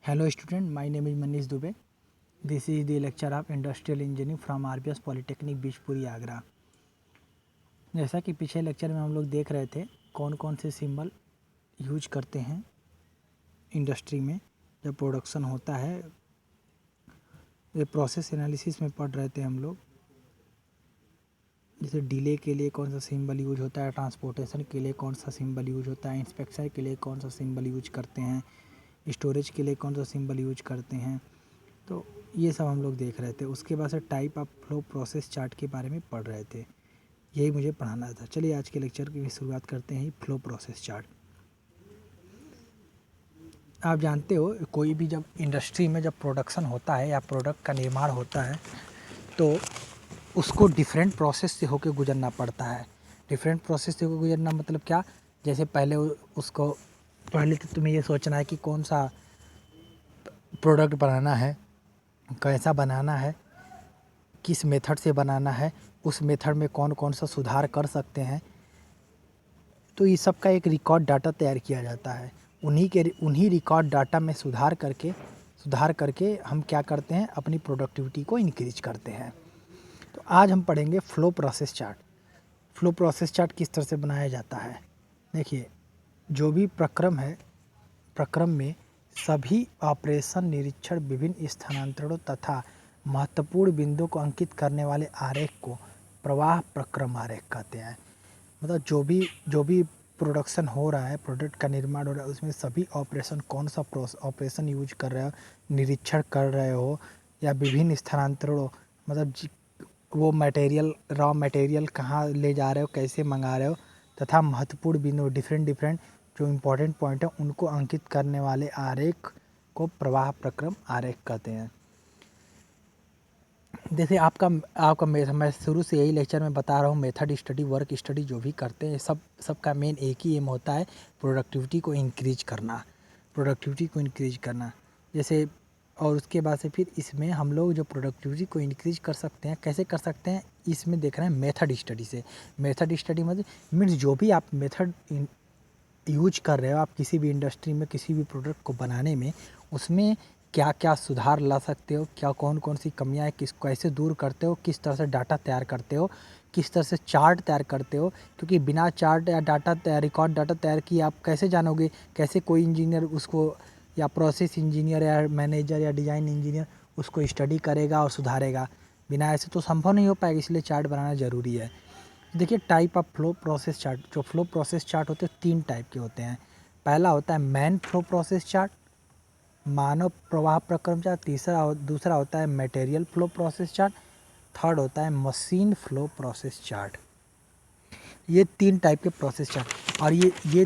Hello student, my name is Manish Dubey. This is the lecture of Industrial Engineering from RPS Polytechnic Bijpuri Agra. जैसा कि पिछले lecture में हम लोग देख रहे थे कौन कौन से सिंबल यूज करते हैं इंडस्ट्री में जब प्रोडक्शन होता है। ये प्रोसेस एनालिसिस में पढ़ रहे थे हम लोग। जैसे डिले के लिए कौन सा सिंबल यूज होता है, ट्रांसपोर्टेशन के लिए कौन सा सिंबल यूज होता है, इंस्पेक्शन के लिए कौन सा सिंबल यूज करते हैं, स्टोरेज के लिए कौन सा सिंबल यूज करते हैं। तो ये सब हम लोग देख रहे थे। उसके बाद से type of flow process chart के बारे में पढ़ रहे थे। यही मुझे पढ़ाना था। चलिए आज के लेक्चर की शुरुआत करते हैं फ्लो प्रोसेस चार्ट। आप जानते हो कोई भी जब इंडस्ट्री में जब प्रोडक्शन होता है या प्रोडक्ट का निर्माण होता है तो उसको डिफरेंट प्रोसेस से होकर गुजरना पड़ता है। डिफरेंट प्रोसेस से होकर गुजरना मतलब क्या, जैसे पहले तो तुम्हें ये सोचना है कि कौन सा प्रोडक्ट बनाना है, कैसा बनाना है, किस मेथड से बनाना है, उस मेथड में कौन कौन सा सुधार कर सकते हैं। तो ये सब का एक रिकॉर्ड डाटा तैयार किया जाता है। उन्हीं रिकॉर्ड डाटा में सुधार करके हम क्या करते हैं, अपनी प्रोडक्टिविटी को इंक्रीज करते हैं। तो आज हम पढ़ेंगे flow process chart. Flow process chart किस तरह से बनाया जाता है। देखिए, जो भी प्रक्रम में सभी ऑपरेशन निरीक्षण विभिन्न स्थानांतरणों तथा महत्वपूर्ण बिंदु को अंकित करने वाले आरेख को प्रवाह प्रक्रम आरेख कहते हैं। मतलब जो भी प्रोडक्शन हो रहा है, प्रोडक्ट का निर्माण हो रहा है, उसमें सभी ऑपरेशन कौन सा ऑपरेशन यूज कर रहे हो, निरीक्षण कर रहे हो या विभिन्न स्थानांतरणों, मतलब वो रॉ मटेरियल कहाँ ले जा रहे हो, कैसे मंगा रहे हो, तथा महत्वपूर्ण बिंदु डिफरेंट जो इम्पोर्टेंट पॉइंट है उनको अंकित करने वाले आरेख को प्रवाह प्रक्रम आरेख कहते हैं। जैसे आपका मैं शुरू से यही लेक्चर में बता रहा हूँ, मेथड स्टडी, वर्क स्टडी जो भी करते हैं सबका मेन एक ही एम होता है, प्रोडक्टिविटी को इंक्रीज करना। जैसे और उसके बाद से फिर इसमें हम लोग जो प्रोडक्टिविटी को इंक्रीज कर सकते हैं, कैसे कर सकते हैं, इसमें देख रहे हैं मेथड स्टडी से। मेथड स्टडी मतलब मीन्स जो भी आप मेथड यूज कर रहे हो, आप किसी भी इंडस्ट्री में किसी भी प्रोडक्ट को बनाने में, उसमें क्या क्या सुधार ला सकते हो, क्या कौन कौन सी कमियां हैं, कैसे दूर करते हो, किस तरह से डाटा तैयार करते हो, किस तरह से चार्ट तैयार करते हो। क्योंकि बिना चार्ट या रिकॉर्ड डाटा तैयार किए आप कैसे जानोगे, कैसे कोई इंजीनियर उसको, या प्रोसेस इंजीनियर या मैनेजर या डिज़ाइन इंजीनियर उसको स्टडी करेगा और सुधारेगा। बिना ऐसे तो संभव नहीं हो पाएगा, इसलिए चार्ट बनाना ज़रूरी है। देखिए, type of flow process chart. जो फ्लो प्रोसेस चार्ट होते हैं 3 टाइप के होते हैं। पहला होता है मैन फ्लो प्रोसेस चार्ट, मानव प्रवाह प्रक्रम चार्ट। दूसरा होता है material flow process chart. Third होता है मशीन फ्लो प्रोसेस चार्ट। ये 3 टाइप के प्रोसेस चार्ट, और ये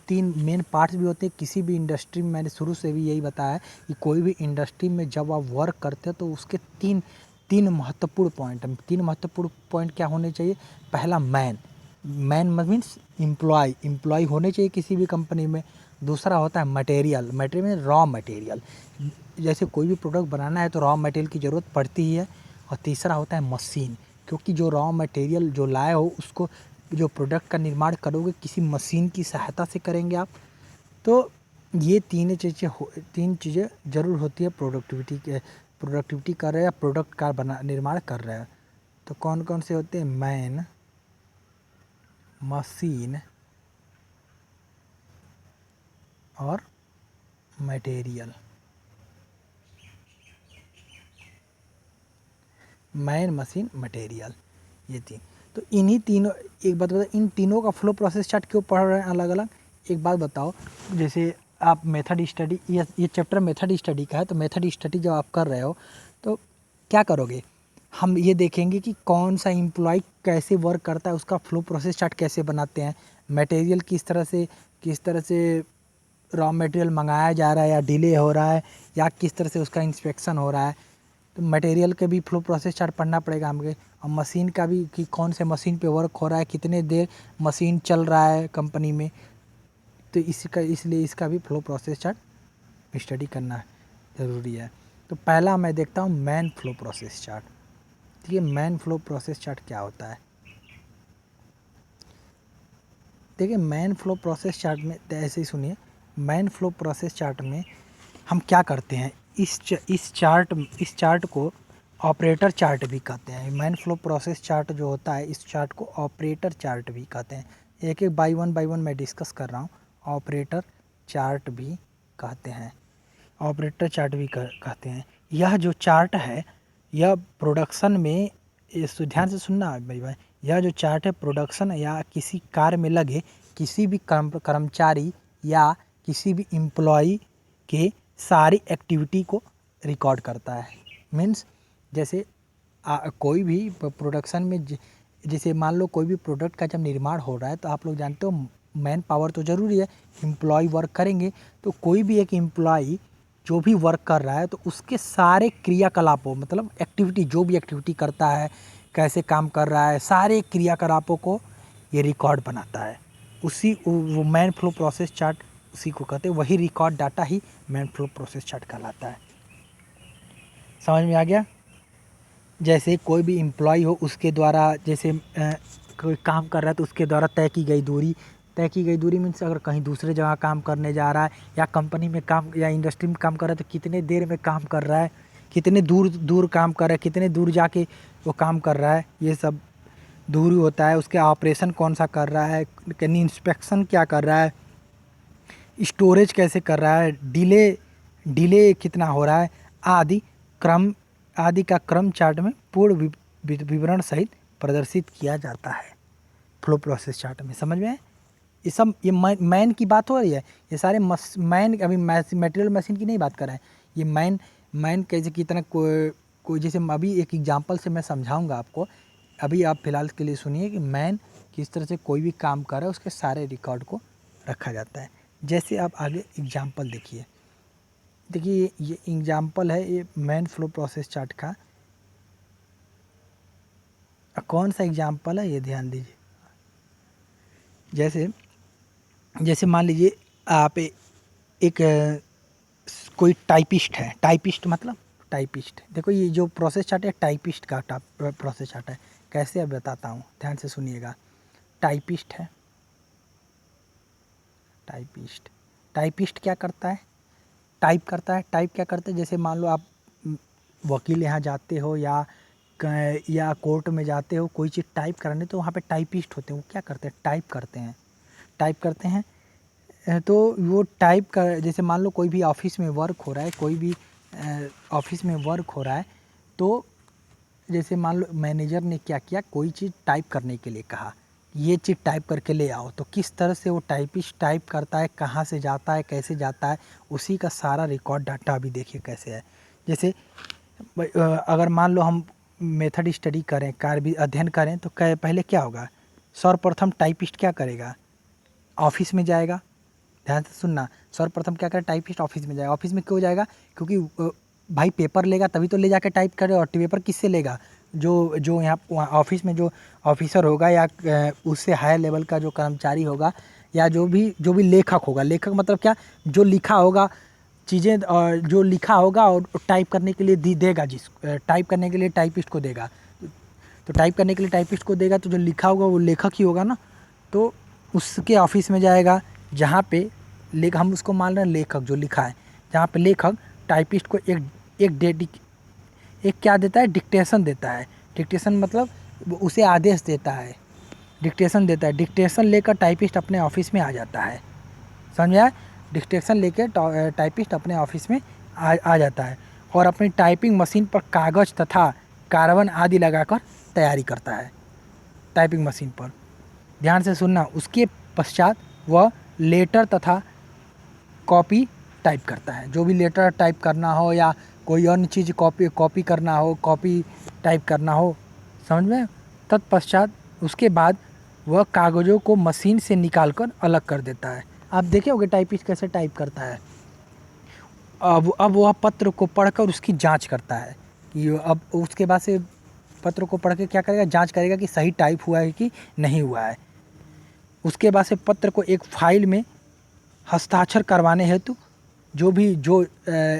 तीन मेन पार्ट्स भी होते हैं किसी भी इंडस्ट्री में। मैंने शुरू से भी यही बताया है कि कोई भी इंडस्ट्री में जब आप वर्क करते हो तो उसके तीन महत्वपूर्ण पॉइंट क्या होने चाहिए। पहला मैन मीन्स एम्प्लॉय होने चाहिए किसी भी कंपनी में। दूसरा होता है मटेरियल में रॉ मटेरियल, जैसे कोई भी प्रोडक्ट बनाना है तो रॉ मटेरियल की ज़रूरत पड़ती ही है। और तीसरा होता है मशीन, क्योंकि जो रॉ मटेरियल जो लाए हो उसको, जो प्रोडक्ट का निर्माण करोगे किसी मशीन की सहायता से करेंगे आप। तो ये तीन चीज़ें ज़रूर होती है प्रोडक्टिविटी कर रहे हैं या प्रोडक्ट का निर्माण कर रहे हैं। तो कौन कौन से होते हैं, मैन, मशीन और मटेरियल। मैन, मशीन, मटेरियल, ये तीन। तो इन्हीं तीनों, एक बात बताओ, इन तीनों का फ्लो प्रोसेस चार्ट क्यों पढ़ रहे हैं अलग अलग। एक बात बताओ, जैसे आप मेथड स्टडी, ये चैप्टर मेथड स्टडी का है, तो मेथड स्टडी जब आप कर रहे हो तो क्या करोगे, हम ये देखेंगे कि कौन सा एम्प्लॉय कैसे वर्क करता है, उसका फ्लो प्रोसेस चार्ट कैसे बनाते हैं, मटेरियल किस तरह से रॉ मटेरियल मंगाया जा रहा है या डिले हो रहा है, या किस तरह से उसका इंस्पेक्शन हो रहा है। तो मटेरियल के भी फ्लो प्रोसेस चार्ट पढ़ना पड़ेगा हमें। और मशीन का भी, कि कौन से मशीन पे वर्क हो रहा है, कितने देर मशीन चल रहा है कंपनी में। तो इसलिए इसका भी फ्लो प्रोसेस चार्ट स्टडी करना ज़रूरी है। तो पहला मैं देखता हूँ मैन फ्लो प्रोसेस चार्ट। ठीक है, मैन फ्लो प्रोसेस चार्ट क्या होता है। देखिए, मैन फ्लो प्रोसेस चार्ट में, तो ऐसे ही सुनिए, मैन फ्लो प्रोसेस चार्ट में हम क्या करते हैं, इस चार्ट को ऑपरेटर चार्ट भी कहते हैं। मैन फ्लो प्रोसेस चार्ट जो होता है, इस चार्ट को ऑपरेटर चार्ट भी कहते हैं। एक एक बाई वन मैं डिस्कस कर रहा हूँ। ऑपरेटर चार्ट भी कहते हैं, ऑपरेटर चार्ट भी कहते हैं। यह जो चार्ट है, यह प्रोडक्शन में, इस ध्यान से सुनना भाई, यह जो चार्ट है प्रोडक्शन या किसी कार्य में लगे किसी भी कर्मचारी या किसी भी एम्प्लॉई के सारी एक्टिविटी को रिकॉर्ड करता है। मीन्स जैसे कोई भी प्रोडक्शन में जैसे मान लो कोई भी प्रोडक्ट का जब निर्माण हो रहा है तो आप लोग जानते हो मैन पावर तो ज़रूरी है, एम्प्लॉय वर्क करेंगे। तो कोई भी एक एम्प्लॉय जो भी वर्क कर रहा है तो उसके सारे क्रियाकलापों, मतलब एक्टिविटी, जो भी एक्टिविटी करता है, कैसे काम कर रहा है, सारे क्रियाकलापों को ये रिकॉर्ड बनाता है। उसी वो मैन फ्लो प्रोसेस चार्ट उसी को कहते हैं, वही रिकॉर्ड डाटा ही मैन फ्लो प्रोसेस चार्ट कहलाता है। समझ में आ गया? जैसे कोई भी एम्प्लॉय हो, उसके द्वारा जैसे कोई काम कर रहा है तो उसके द्वारा तय की गई दूरी मीन्स अगर कहीं दूसरे जगह काम करने जा रहा है या कंपनी में काम या इंडस्ट्री में काम कर रहा है तो कितने देर में काम कर रहा है, कितने दूर काम कर रहा है, कितने दूर जाके वो काम कर रहा है, ये सब दूरी होता है। उसके ऑपरेशन कौन सा कर रहा है, कहीं इंस्पेक्शन क्या कर रहा है, स्टोरेज कैसे कर रहा है, डिले कितना हो रहा है, आदि का क्रम चार्ट में पूर्ण विवरण सहित प्रदर्शित किया जाता है फ्लो प्रोसेस चार्ट में। समझ में है? ये सब ये मैन की बात हो रही है, ये सारे मैन, अभी मटेरियल मशीन की नहीं बात कर रहे हैं। ये मैन कैसे कितना कोई जैसे अभी एक एग्जांपल से मैं समझाऊंगा आपको। अभी आप फिलहाल के लिए सुनिए कि मैन किस तरह से कोई भी काम कर रहा है उसके सारे रिकॉर्ड को रखा जाता है। जैसे आप आगे एग्जांपल देखिए ये एग्जांपल है, ये मैन फ्लो प्रोसेस चार्ट का कौन सा एग्जांपल है ये ध्यान दीजिए। जैसे मान लीजिए आप एक कोई टाइपिस्ट है, टाइपिस्ट मतलब टाइपिस्ट, देखो ये जो प्रोसेस चार्ट है टाइपिस्ट का प्रोसेस चार्ट है। कैसे अब बताता हूँ, ध्यान से सुनिएगा। टाइपिस्ट है, टाइपिस्ट क्या करता है, टाइप करता है। टाइप क्या करते हैं, जैसे मान लो आप वकील यहाँ जाते हो या कोर्ट में जाते हो कोई चीज़ टाइप कराने, तो वहाँ पे टाइपिस्ट होते हैं, वो क्या करते हैं, टाइप करते हैं। तो वो टाइप का, जैसे मान लो कोई भी ऑफिस में वर्क हो रहा है, ऑफिस में वर्क हो रहा है, तो जैसे मान लो मैनेजर ने क्या किया, कोई चीज़ टाइप करने के लिए कहा, ये चीज़ टाइप करके ले आओ, तो किस तरह से वो टाइपिस्ट टाइप करता है, कहाँ से जाता है, कैसे जाता है, उसी का सारा रिकॉर्ड डाटा भी देखिए कैसे है। जैसे अगर मान लो हम मेथड स्टडी करें, कार्य भी अध्ययन करें, तो पहले क्या होगा, सर्वप्रथम टाइपिस्ट क्या करेगा, ऑफिस में जाएगा। ध्यान से सुनना, सर्वप्रथम क्या करे, टाइपिस्ट ऑफिस में जाएगा। ऑफिस में क्यों जाएगा, क्योंकि भाई पेपर लेगा तभी तो ले जाके टाइप करे, और पेपर किससे लेगा, जो यहाँ ऑफिस में जो ऑफिसर होगा या उससे हायर लेवल का जो कर्मचारी होगा या जो भी लेखक होगा। लेखक मतलब क्या, जो लिखा होगा चीज़ें, जो लिखा होगा और टाइप करने के लिए देगा, टाइप करने के लिए टाइपिस्ट को देगा। तो टाइप करने के लिए टाइपिस्ट को देगा, तो जो लिखा होगा वो लेखक ही होगा ना, तो उसके ऑफिस में जाएगा जहाँ पे हम उसको मान रहे हैं लेखक, जो लिखा है, जहाँ पे लेखक टाइपिस्ट को एक क्या देता है, डिक्टेशन देता है। डिक्टेशन मतलब उसे आदेश देता है, डिक्टेशन देता है। डिक्टेशन लेकर टाइपिस्ट अपने ऑफिस में आ जाता है। समझ में आया? डिक्टेशन लेकर टाइपिस्ट अपने ऑफिस में आ जाता है और अपनी टाइपिंग मशीन पर कागज़ तथा कार्बन आदि लगाकर तैयारी करता है टाइपिंग मशीन पर। ध्यान से सुनना, उसके पश्चात वह लेटर तथा कॉपी टाइप करता है। जो भी लेटर टाइप करना हो या कोई अन्य चीज़ कॉपी करना हो, कॉपी टाइप करना हो, समझ में। तत्पश्चात उसके बाद वह कागज़ों को मशीन से निकाल कर अलग कर देता है। आप देखे होंगे टाइपिस्ट कैसे टाइप करता है। अब वह पत्र को पढ़कर उसकी जांच करता है कि अब उसके बाद से पत्र को पढ़ के क्या करेगा, जांच करेगा कि सही टाइप हुआ है कि नहीं हुआ है। उसके बाद से पत्र को एक फाइल में हस्ताक्षर करवाने हेतु जो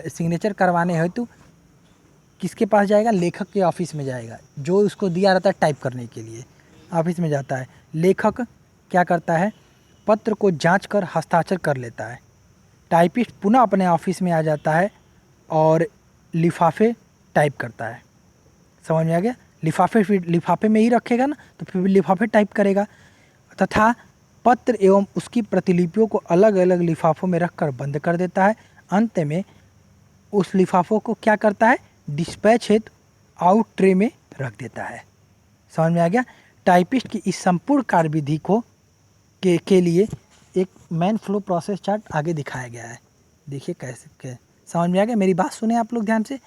सिग्नेचर करवाने हेतु किसके पास जाएगा, लेखक के ऑफिस में जाएगा, जो उसको दिया रहता है टाइप करने के लिए, ऑफिस में जाता है। लेखक क्या करता है, पत्र को जांच कर हस्ताक्षर कर लेता है। टाइपिस्ट पुनः अपने ऑफिस में आ जाता है और लिफाफे टाइप करता है। समझ में आ गया? लिफाफे फिर लिफाफे में ही रखेगा ना, तो फिर लिफाफे टाइप करेगा, तथा पत्र एवं उसकी प्रतिलिपियों को अलग अलग लिफाफों में रखकर बंद कर देता है। अंत में उस लिफाफों को क्या करता है, डिस्पैच हेतु आउट ट्रे में रख देता है। समझ में आ गया? टाइपिस्ट की इस संपूर्ण कार्यविधि को के लिए एक मैन फ्लो प्रोसेस चार्ट आगे दिखाया गया है। देखिए कैसे समझ में आ गया? मेरी बात सुने आप लोग ध्यान से।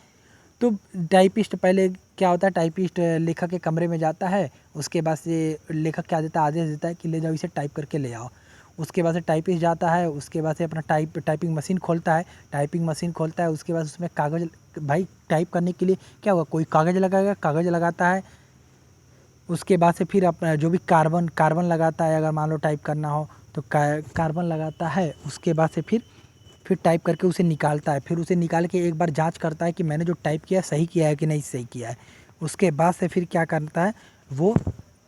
तो टाइपिस्ट पहले क्या होता है, टाइपिस्ट लेखक के कमरे में जाता है, उसके बाद से लेखक क्या देता है, आदेश देता है कि ले जाओ इसे टाइप करके ले आओ। उसके बाद से टाइपिस्ट जाता है, उसके बाद से अपना टाइपिंग मशीन खोलता है, उसके बाद उसमें कागज़, भाई टाइप करने के लिए क्या होगा, कोई कागज़ लगाएगा, कागज़ लगाता है। उसके बाद से फिर अपना जो भी कार्बन लगाता है, अगर मान लो टाइप करना हो तो कार्बन लगाता है। उसके बाद से फिर टाइप करके उसे निकालता है, फिर उसे निकाल के एक बार जांच करता है कि मैंने जो टाइप किया है सही किया है कि नहीं सही किया है। उसके बाद से फिर क्या करता है, वो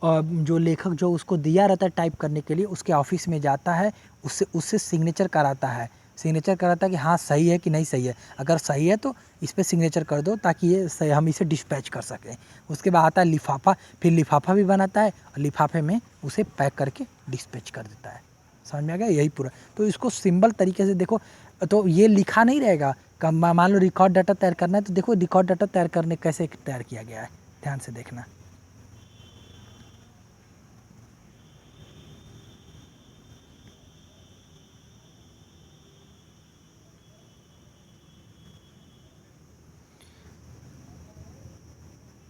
जो लेखक जो उसको दिया रहता है टाइप करने के लिए, उसके ऑफिस में जाता है, उससे सिग्नेचर कराता है कि हाँ सही है कि नहीं सही है। अगर सही है तो इस पर सिग्नेचर कर दो ताकि ये सही, हम इसे डिस्पैच कर सकें। उसके बाद आता है लिफाफा, फिर लिफाफा भी बनाता है और लिफाफे में उसे पैक करके डिस्पैच कर देता है। समझ में आ गया? यही पूरा। तो इसको सिंपल तरीके से देखो, तो ये लिखा नहीं रहेगा। मान लो रिकॉर्ड डाटा तैयार करना है, तो देखो रिकॉर्ड डाटा तैयार करने कैसे तैयार किया गया है, ध्यान से देखना।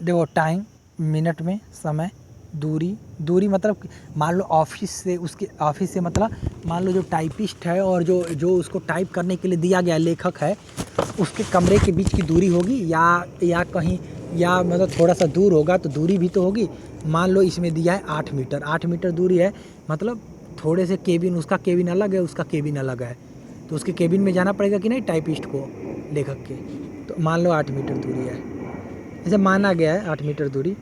देखो टाइम मिनट में, समय, दूरी मतलब मान लो ऑफिस से मतलब मान लो जो टाइपिस्ट है और जो उसको टाइप करने के लिए दिया गया लेखक है, उसके कमरे के बीच की दूरी होगी या कहीं, या मतलब थोड़ा सा दूर होगा, तो दूरी भी तो होगी। मान लो इसमें दिया है 8 मीटर दूरी है, मतलब थोड़े से केबिन, उसका केबिन अलग है, उसका केबिन अलग है, तो उसके केबिन में जाना पड़ेगा कि नहीं टाइपिस्ट को, लेखक के। तो मान लो 8 मीटर दूरी है, जैसे माना गया है 8 मीटर दूरी।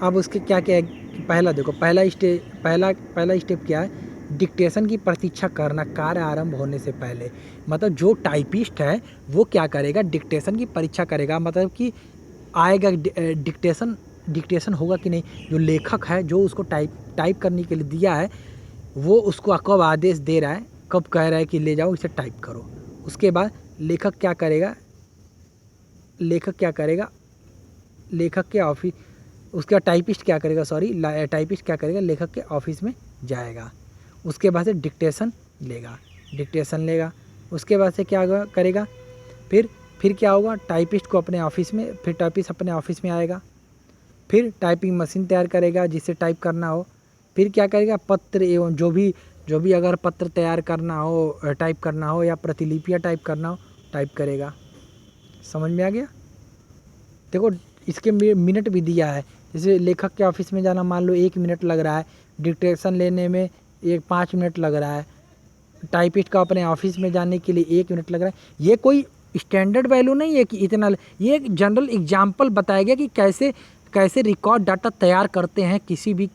अब उसके क्या क्या है, पहला देखो, पहला स्टेप क्या है, डिक्टेशन की प्रतीक्षा करना कार्य आरंभ होने से पहले। मतलब जो टाइपिस्ट है वो क्या करेगा, डिक्टेशन की परीक्षा करेगा, मतलब कि आएगा डिक्टेशन होगा कि नहीं। जो लेखक है जो उसको टाइप करने के लिए दिया है, वो उसको कब आदेश दे रहा है, कब कह रहा है कि ले जाओ इसे टाइप करो। उसके बाद लेखक क्या करेगा, लेखक के ऑफिस, उसके बाद टाइपिस्ट क्या करेगा, लेखक के ऑफिस में जाएगा। उसके बाद से डिक्टेशन लेगा। उसके बाद से क्या करेगा, फिर क्या होगा, टाइपिस्ट अपने ऑफिस में आएगा, फिर टाइपिंग मशीन तैयार करेगा जिससे टाइप करना हो। फिर क्या करेगा, पत्र एवं जो भी अगर पत्र तैयार करना हो, टाइप करना हो, या प्रतिलिपियाँ टाइप करना हो, टाइप करेगा। समझ में आ गया? देखो इसके मिनट भी दिया है, जैसे लेखक के ऑफिस में जाना मान लो 1 मिनट लग रहा है, डिक्टेशन लेने में 5 मिनट लग रहा है, टाइपिस्ट का अपने ऑफिस में जाने के लिए 1 मिनट लग रहा है। ये कोई स्टैंडर्ड वैल्यू नहीं है कि इतना, ये एक जनरल एग्जाम्पल बताया गया कि कैसे रिकॉर्ड डाटा तैयार करते हैं किसी भी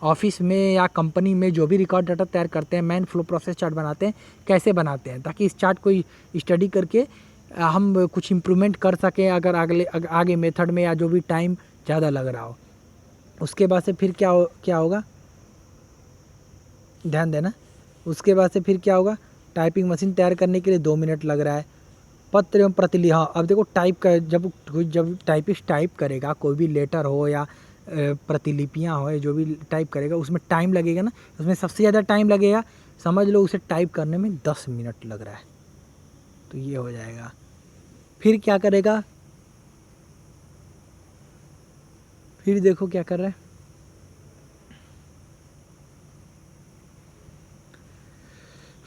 ऑफिस में या कंपनी में। जो भी रिकॉर्ड डाटा तैयार करते हैं, मैन फ्लो प्रोसेस चार्ट बनाते हैं, कैसे बनाते हैं, ताकि इस चार्ट को स्टडी करके हम कुछ इम्प्रूवमेंट कर सकें अगर आगे मेथड में, या जो भी टाइम ज़्यादा लग रहा हो। उसके बाद से फिर क्या होगा, ध्यान देना। उसके बाद से फिर क्या होगा, टाइपिंग मशीन तैयार करने के लिए 2 मिनट लग रहा है। पत्र एवं प्रतिलिपि, हाँ अब देखो जब टाइपिस्ट टाइप करेगा, कोई भी लेटर हो या प्रतिलिपियाँ हो, जो भी टाइप करेगा उसमें टाइम लगेगा ना, उसमें सबसे ज़्यादा टाइम लगेगा, समझ लो उसे टाइप करने में 10 मिनट लग रहा है। तो ये हो जाएगा। फिर क्या करेगा, फिर देखो क्या कर रहा है,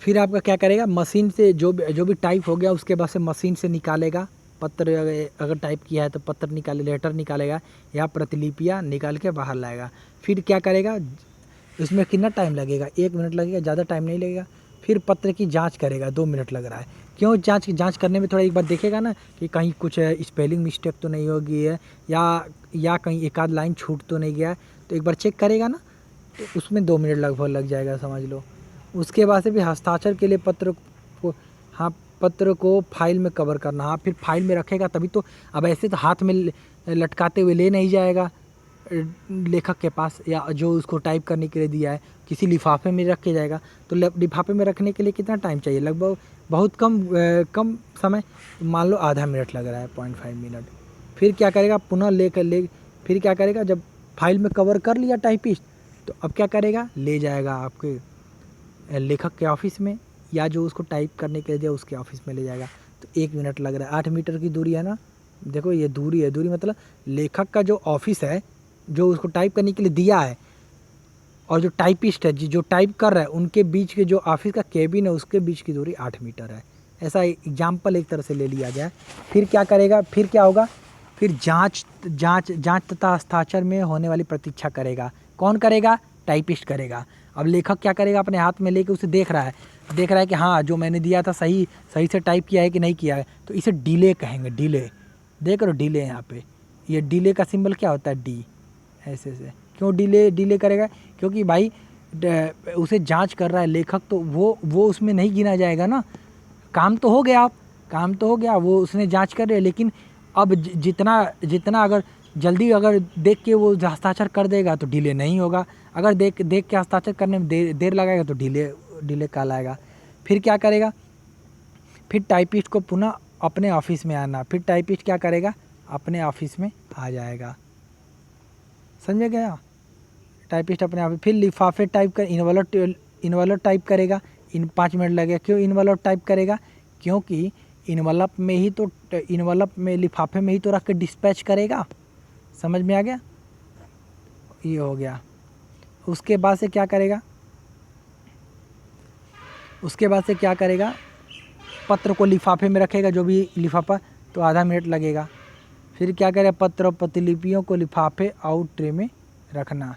फिर आपका क्या करेगा, मशीन से जो भी टाइप हो गया उसके बाद से मशीन से निकालेगा। पत्र अगर टाइप किया है तो पत्र लेटर निकालेगा, या प्रतिलिपियाँ निकाल के बाहर लाएगा। फिर क्या करेगा, इसमें कितना टाइम लगेगा, 1 मिनट लगेगा, ज़्यादा टाइम नहीं लगेगा। फिर पत्र की जांच करेगा, 2 मिनट लग रहा है। क्यों, जांच करने में थोड़ा एक बार देखेगा ना कि कहीं कुछ स्पेलिंग मिस्टेक तो नहीं होगी है, या कहीं एक आध लाइन छूट तो नहीं गया है, तो एक बार चेक करेगा ना, तो उसमें 2 मिनट लगभग लग जाएगा, समझ लो। उसके बाद से भी हस्ताक्षर के लिए हाँ, पत्र को फाइल में कवर करना। हाँ, फिर फाइल में रखेगा तभी तो। अब ऐसे तो हाथ में लटकाते हुए ले नहीं जाएगा लेखक के पास, या जो उसको टाइप करने के लिए दिया है किसी लिफाफे में रख के जाएगा। तो लिफाफे में रखने के लिए कितना टाइम चाहिए? लगभग बहुत कम समय, मान लो आधा मिनट लग रहा है, 0.5 मिनट। फिर क्या करेगा, पुनः फिर क्या करेगा, जब फाइल में कवर कर लिया टाइपिस्ट, तो अब क्या करेगा, ले जाएगा आपके लेखक के ऑफिस में, या जो उसको टाइप करने के लिए दिया उसके ऑफिस में ले जाएगा। तो 1 मिनट लग रहा है। 8 मीटर की दूरी है ना, देखो ये दूरी है। दूरी मतलब लेखक का जो ऑफिस है, जो उसको टाइप करने के लिए दिया है, और जो टाइपिस्ट है जो टाइप कर रहा है, उनके बीच के जो ऑफिस का केबिन है उसके बीच की दूरी 8 मीटर है। ऐसा एग्जाम्पल एक तरह से ले लिया जाए। फिर क्या करेगा, फिर क्या होगा, फिर जांच तथा हस्ताक्षर में होने वाली प्रतीक्षा करेगा। कौन करेगा? टाइपिस्ट करेगा। अब लेखक क्या करेगा, अपने हाथ में लेके उसे देख रहा है कि हाँ जो मैंने दिया था सही से टाइप किया है कि नहीं किया है। तो इसे डिले कहेंगे, डिले। देख रहे हो डिले यहाँ पे, ये डिले का सिंबल क्या होता है? डी। ऐसे क्यों डिले करेगा? क्योंकि भाई उसे जांच कर रहा है लेखक, तो वो उसमें नहीं गिना जाएगा ना। काम तो हो गया, वो उसने जांच कर रहे, लेकिन अब जितना अगर जल्दी अगर देख के वो हस्ताक्षर कर देगा तो डिले नहीं होगा। अगर देख के हस्ताक्षर करने में देर लगाएगा तो डिले कहलाएगा। फिर क्या करेगा, फिर टाइपिस्ट को पुनः अपने ऑफिस में आना। फिर टाइपिस्ट क्या करेगा, अपने ऑफिस में आ जाएगा। समझ गया? टाइपिस्ट अपने आप। फिर लिफाफे टाइप कर, इन्वॉल्व टाइप करेगा। 5 मिनट लगेगा। क्यों इन्वॉल्व टाइप करेगा? क्योंकि इन्वॉल्व में लिफाफे में ही तो रख के डिस्पैच करेगा। समझ में आ गया? ये हो गया। उसके बाद से क्या करेगा, पत्र को लिफाफे में रखेगा, जो भी लिफाफा, तो आधा मिनट लगेगा। फिर क्या करेगा, पत्र और प्रतिलिपियों को लिफाफे आउट ट्रे में रखना।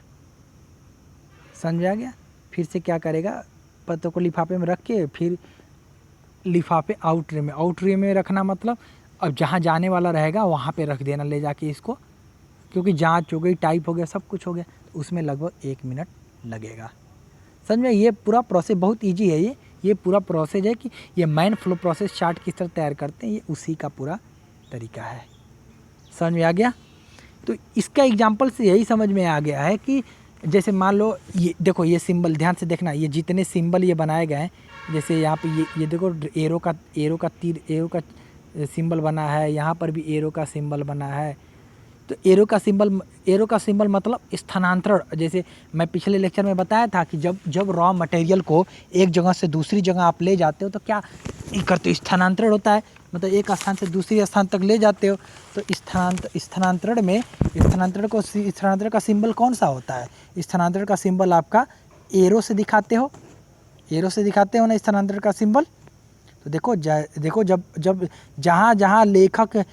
समझ आ गया? फिर से क्या करेगा, पत्र को लिफाफे में रख के फिर लिफाफे आउट ट्रे में रखना। मतलब अब जहाँ जाने वाला रहेगा वहाँ पे रख देना ले जाके इसको, क्योंकि जांच हो गई, टाइप हो गया, सब कुछ हो गया, तो उसमें लगभग 1 मिनट लगेगा। समझ में? ये पूरा प्रोसेस बहुत ईजी है। ये पूरा प्रोसेस है कि ये मैन फ्लो प्रोसेस चार्ट किस तरह तैयार करते हैं, ये उसी का पूरा तरीका है। समझ में आ गया? तो इसका एग्जाम्पल से यही समझ में आ गया है कि जैसे मान लो ये देखो, ये सिंबल ध्यान से देखना, ये जितने सिंबल ये बनाए गए हैं, जैसे यहाँ पे ये देखो एरो का सिंबल बना है, यहाँ पर भी एरो का सिंबल बना है। तो एरो का सिंबल मतलब स्थानांतरण। जैसे मैं पिछले लेक्चर में बताया था कि जब रॉ मटेरियल को एक जगह से दूसरी जगह आप ले जाते हो तो क्या करते हो, स्थानांतरण होता है। मतलब एक स्थान से दूसरी स्थान तक ले जाते हो। तो स्थानांतरण का सिंबल कौन सा होता है? स्थानांतरण का सिंबल आपका एरो से दिखाते हो ना स्थानांतरण का सिंबल। तो देखो जब जहाँ लेखक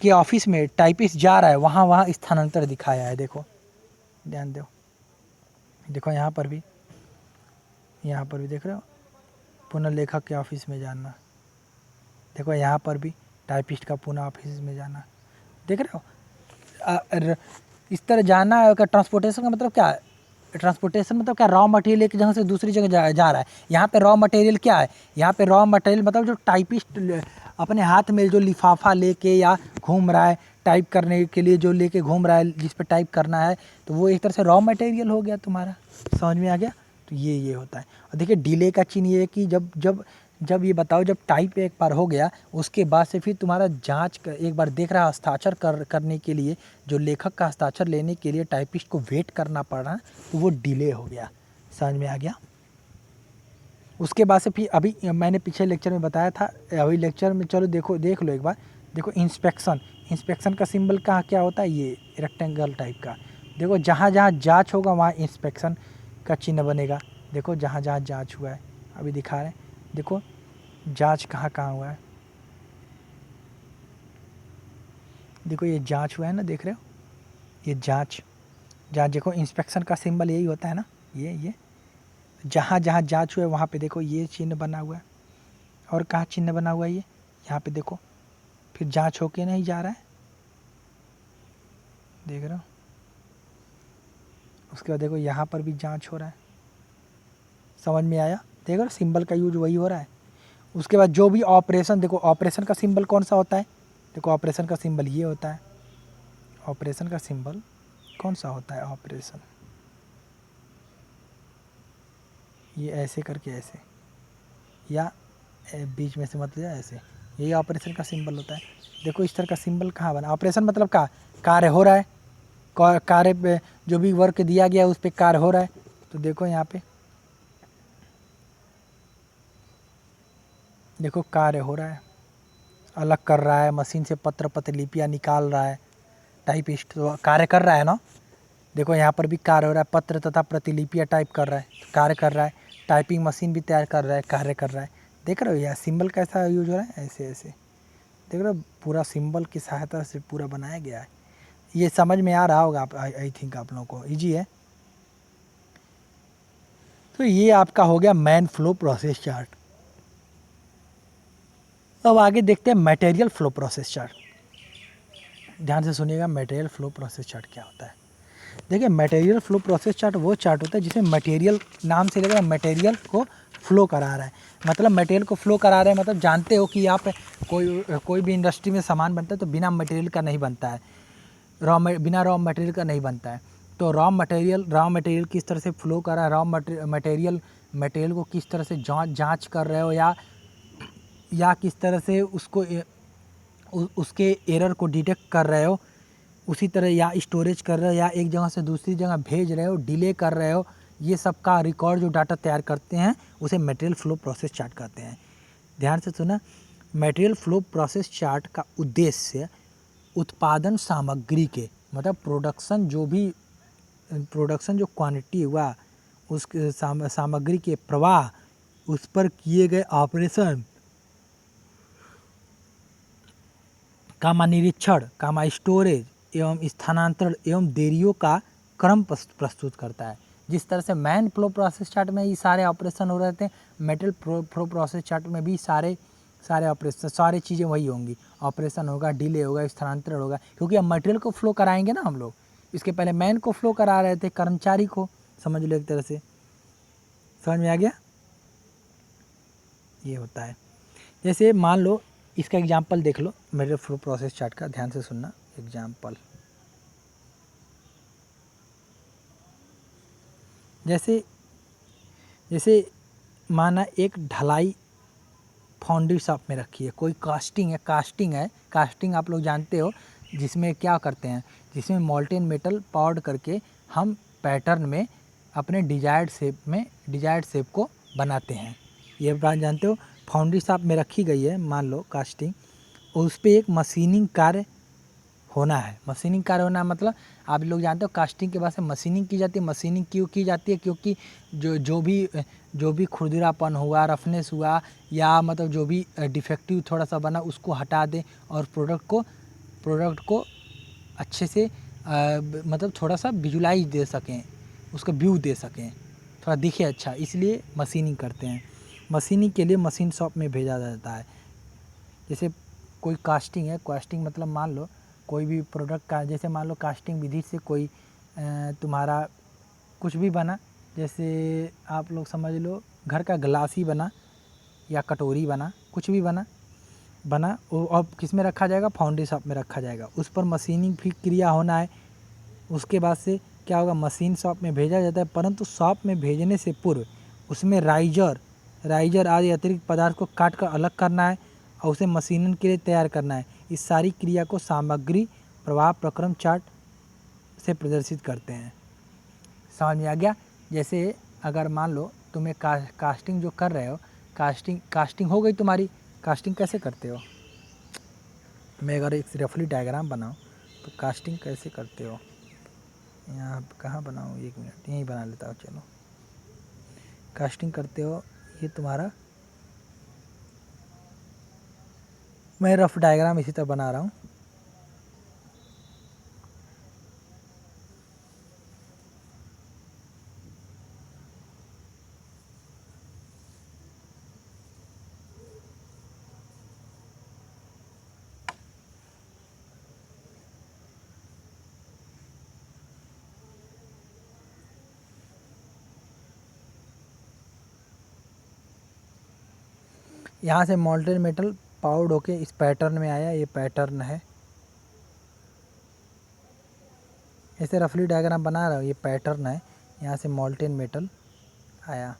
के ऑफिस में टाइपिस्ट जा रहा है, वहाँ स्थानांतरण दिखाया है। देखो ध्यान दो, देखो यहाँ पर भी देख रहे हो, पुनः लेखक के ऑफिस में जाना। देखो यहाँ पर भी टाइपिस्ट का पुनः ऑफिस में जाना। देख रहे हो? इस तरह जाना है। ट्रांसपोर्टेशन का मतलब क्या है? ट्रांसपोर्टेशन मतलब क्या, रॉ मटेरियल एक जगह से दूसरी जगह जा रहा है। यहाँ पे रॉ मटेरियल क्या है? यहाँ पे रॉ मटेरियल मतलब जो टाइपिस्ट अपने हाथ में जो लिफाफा लेके या घूम रहा है, टाइप करने के लिए जो लेके घूम रहा है, जिस पे टाइप करना है, तो वो एक तरह से रॉ मटेरियल हो गया तुम्हारा। समझ में आ गया? तो ये होता है। और देखिए डिले का चिन्ह ये है कि जब ये बताओ, जब टाइप एक बार हो गया, उसके बाद से फिर तुम्हारा एक बार देख रहा है, हस्ताक्षर करने के लिए, जो लेखक का हस्ताक्षर लेने के लिए टाइपिस्ट को वेट करना पड़ रहा है, तो वो डिले हो गया। समझ में आ गया? उसके बाद से फिर अभी मैंने पिछले लेक्चर में बताया था, अभी लेक्चर में चलो देख लो एक बार। देखो इंस्पेक्शन का सिंबल कहाँ क्या होता है? ये रेक्टेंगल टाइप का। देखो जहाँ जांच होगा वहाँ इंस्पेक्शन का चिन्ह बनेगा। देखो जहाँ जांच हुआ है, अभी दिखा रहे हैं। देखो जांच कहाँ हुआ है। देखो ये जांच हुआ है ना, देख रहे हो? ये जांच देखो इंस्पेक्शन का सिंबल यही होता है ना। ये जहाँ जांच हुआ है वहाँ पे देखो ये चिन्ह बना हुआ है। और कहाँ चिन्ह बना हुआ है? ये यहाँ पे देखो, फिर जांच होके नहीं जा रहा है, देख रहे हो? उसके बाद देखो यहाँ पर भी जांच हो रहा है। समझ में आया? देखो सिंबल का यूज वही हो रहा है। उसके बाद जो भी ऑपरेशन, देखो ऑपरेशन का सिंबल कौन सा होता है, देखो ऑपरेशन का सिंबल ये होता है। ऑपरेशन का सिंबल कौन सा होता है, ऑपरेशन ये ऐसे करके ऐसे, या बीच में से मत लिया ऐसे, यही ऑपरेशन का सिंबल होता है। देखो इस तरह का सिंबल कहाँ बना, ऑपरेशन मतलब का कार्य हो रहा है, कार्य पे जो भी वर्क दिया गया है उस पर कार्य हो रहा है। तो देखो यहाँ पे देखो कार्य हो रहा है, अलग कर रहा है, मशीन से पत्र प्रतिलिपियाँ निकाल रहा है, टाइपिस्ट तो कार्य कर रहा है ना। देखो यहाँ पर भी कार्य हो रहा है, पत्र तथा प्रतिलिपियाँ टाइप कर रहा है, कार्य कर रहा है। टाइपिंग मशीन भी तैयार कर रहा है, कार्य कर रहा है। देख रहे हो यह सिंबल कैसा यूज हो रहा है, ऐसे ऐसे देख रहे हो, पूरा सिंबल की सहायता से पूरा बनाया गया है। ये समझ में आ रहा होगा आप, आई थिंक आप लोगों को ईजी है। तो ये आपका हो गया मैन फ्लो प्रोसेस चार्ट। अब आगे देखते हैं मटेरियल फ्लो प्रोसेस चार्ट। ध्यान से सुनिएगा, मटेरियल फ्लो प्रोसेस चार्ट क्या होता है। देखिए मटेरियल फ्लो प्रोसेस चार्ट वो चार्ट होता है जिसमें मटेरियल, नाम से लेकर मटेरियल को फ्लो करा रहा है। मतलब मटेरियल को फ्लो करा रहे हैं, मतलब जानते हो कि आप कोई भी इंडस्ट्री में सामान बनता है तो बिना मटेरियल का नहीं बनता है, बिना रॉ मटेरियल का नहीं बनता है। तो रॉ मटेरियल किस तरह से फ्लो कर रहा है, रॉ मटेरियल को किस तरह से जांच कर रहे हो, या किस तरह से उसको उसके एरर को डिटेक्ट कर रहे हो, उसी तरह या स्टोरेज कर रहे हो, या एक जगह से दूसरी जगह भेज रहे हो, डिले कर रहे हो, ये सब का रिकॉर्ड जो डाटा तैयार करते हैं उसे मटेरियल फ्लो प्रोसेस चार्ट कहते हैं। ध्यान से सुना, मटेरियल फ्लो प्रोसेस चार्ट का उद्देश्य उत्पादन सामग्री के, मतलब प्रोडक्शन जो क्वांटिटी हुआ उस सामग्री के प्रवाह, उस पर किए गए ऑपरेशन कामा निरीक्षण, कामा स्टोरेज एवं स्थानांतरण एवं देरियों का क्रम प्रस्तुत करता है। जिस तरह से मैन फ्लो प्रोसेस चार्ट में ये सारे ऑपरेशन हो रहे थे, मटेरियल फ्लो प्रोसेस चार्ट में भी सारे ऑपरेशन, सारी चीज़ें वही होंगी। ऑपरेशन होगा, डिले होगा, स्थानांतरण होगा, क्योंकि अब मटेरियल को फ्लो कराएंगे ना हम लोग। इसके पहले मैन को फ्लो करा रहे थे, कर्मचारी को, समझ लो एक तरह से। समझ में आ गया, ये होता है। जैसे मान लो इसका एग्जाम्पल देख लो, मटेरियल फ्लो प्रोसेस चार्ट का, ध्यान से सुनना एग्जाम्पल। जैसे माना एक ढलाई फाउंड्री शॉप में रखी है, कोई कास्टिंग आप लोग जानते हो, जिसमें क्या करते हैं, जिसमें मोल्टेन मेटल पाउडर करके हम पैटर्न में अपने डिजायर्ड शेप को बनाते हैं। ये बात जानते हो। फाउंड्री शॉप में रखी गई है मान लो कास्टिंग, और उस पर एक मशीनिंग कार्य होना है। मशीनिंग कार्य होना है मतलब आप लोग जानते हो कास्टिंग के बाद से मशीनिंग की जाती है। मशीनिंग क्यों की जाती है, क्योंकि जो भी खुरदरापन हुआ, रफनेस हुआ, या मतलब जो भी डिफेक्टिव थोड़ा सा बना उसको हटा दें, और प्रोडक्ट को अच्छे से मतलब थोड़ा सा विजुलाइज दे सकें, उसका व्यू दे सकें, थोड़ा दिखे अच्छा, इसलिए मशीनिंग करते हैं। मशीनिंग के लिए मशीन शॉप में भेजा जाता है। जैसे कोई कास्टिंग है, कास्टिंग मतलब मान लो कोई भी प्रोडक्ट का, जैसे मान लो कास्टिंग विधि से कोई तुम्हारा कुछ भी बना, जैसे आप लोग समझ लो घर का गिलास ही बना, या कटोरी बना, कुछ भी बना वो अब किस में रखा जाएगा, फाउंड्री शॉप में रखा जाएगा। उस पर मशीनिंग भी क्रिया होना है। उसके बाद से क्या होगा, मशीन शॉप में भेजा जाता है, परंतु शॉप में भेजने से पूर्व उसमें राइजर आदि अतिरिक्त पदार्थ को काट कर अलग करना है, और उसे मशीनिंग के लिए तैयार करना है। इस सारी क्रिया को सामग्री प्रवाह प्रक्रम चार्ट से प्रदर्शित करते हैं। समझ में आ गया। जैसे अगर मान लो तुम्हें कास्टिंग जो कर रहे हो, कास्टिंग हो गई तुम्हारी, कास्टिंग कैसे करते हो, मैं अगर एक रफली डायग्राम बनाऊँ तो कास्टिंग कैसे करते हो, यहाँ कहाँ बनाऊँ, एक मिनट यहीं बना लेता हूँ। चलो कास्टिंग करते हो, ये तुम्हारा मैं रफ डायग्राम इसी तरह बना रहा हूँ। यहाँ से मोल्टेन मेटल पाउडर होके इस पैटर्न में आया, ये पैटर्न है। ऐसे रफली डायग्राम बना रहा हूँ, ये पैटर्न है। यहाँ से मोल्टेन मेटल आया,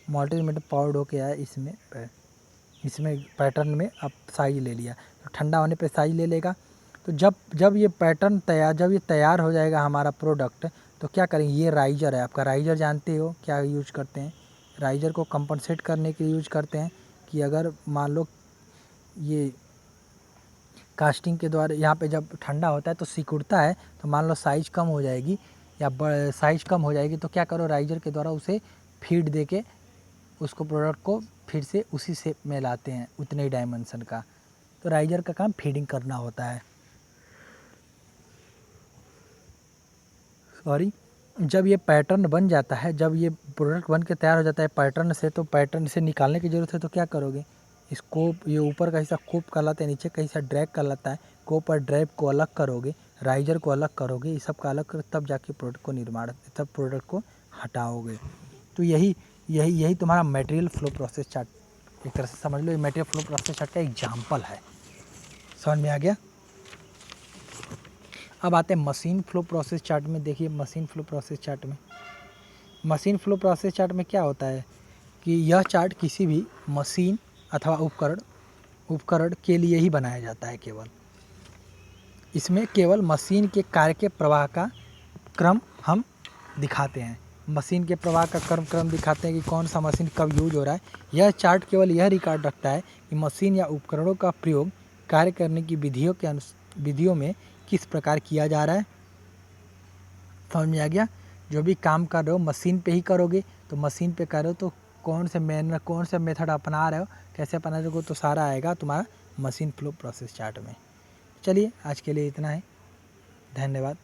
मोल्टेन मेटल पाउडर होके आया इसमें पैटर्न में अब साइज ले लिया। तो ठंडा होने पे साइज ले लेगा। तो जब ये पैटर्न जब ये तैयार हो जाएगा हमारा प्रोडक्ट, तो क्या करेंगे, ये राइजर है आपका। राइजर जानते हो क्या यूज करते हैं? राइजर को कंपनसेट करने के लिए यूज करते हैं कि अगर मान लो ये कास्टिंग के द्वारा यहाँ पे जब ठंडा होता है तो सिकुड़ता है, तो मान लो साइज कम हो जाएगी या साइज कम हो जाएगी, तो क्या करो, राइजर के द्वारा उसे फीड दे के उसको प्रोडक्ट को फिर से उसी शेप में लाते हैं, उतने ही डायमेंशन का। तो राइजर का काम फीडिंग करना होता है। सॉरी, जब ये पैटर्न बन जाता है, जब ये प्रोडक्ट बन के तैयार हो जाता है पैटर्न से, तो पैटर्न से निकालने की ज़रूरत है। तो क्या करोगे, स्कोप, ये ऊपर का हिस्सा कोप कहलाता है, नीचे का हिस्सा ड्रैग कहलाता है। कोप और ड्रैग को अलग करोगे, राइजर को अलग करोगे, ये सब का अलग कर, तब जाके प्रोडक्ट को तब प्रोडक्ट को हटाओगे। तो यही तुम्हारा मटेरियल फ्लो प्रोसेस चार्ट, एक तरह से समझ लो ये मटेरियल फ्लो प्रोसेस चार्ट का एग्जाम्पल है। समझ में आ गया? अब आते हैं मशीन फ्लो प्रोसेस चार्ट में। देखिए मशीन फ्लो प्रोसेस चार्ट में क्या होता है कि यह चार्ट किसी भी मशीन अथवा उपकरण के लिए ही बनाया जाता है। केवल इसमें केवल मशीन के कार्य के प्रवाह का क्रम हम दिखाते हैं। मशीन के प्रवाह का क्रम दिखाते हैं कि कौन सा मशीन कब यूज हो रहा है। यह चार्ट केवल यह रिकॉर्ड रखता है कि मशीन या उपकरणों का प्रयोग कार्य करने की विधियों में किस प्रकार किया जा रहा है। समझ में आ गया? जो भी काम कर रहे हो मशीन पे ही करोगे, तो मशीन पे कर रहे हो तो कौन से मेथड अपना रहे हो, कैसे अपना रहे हो, तो सारा आएगा तुम्हारा मशीन फ्लो प्रोसेस चार्ट में। चलिए आज के लिए इतना है, धन्यवाद।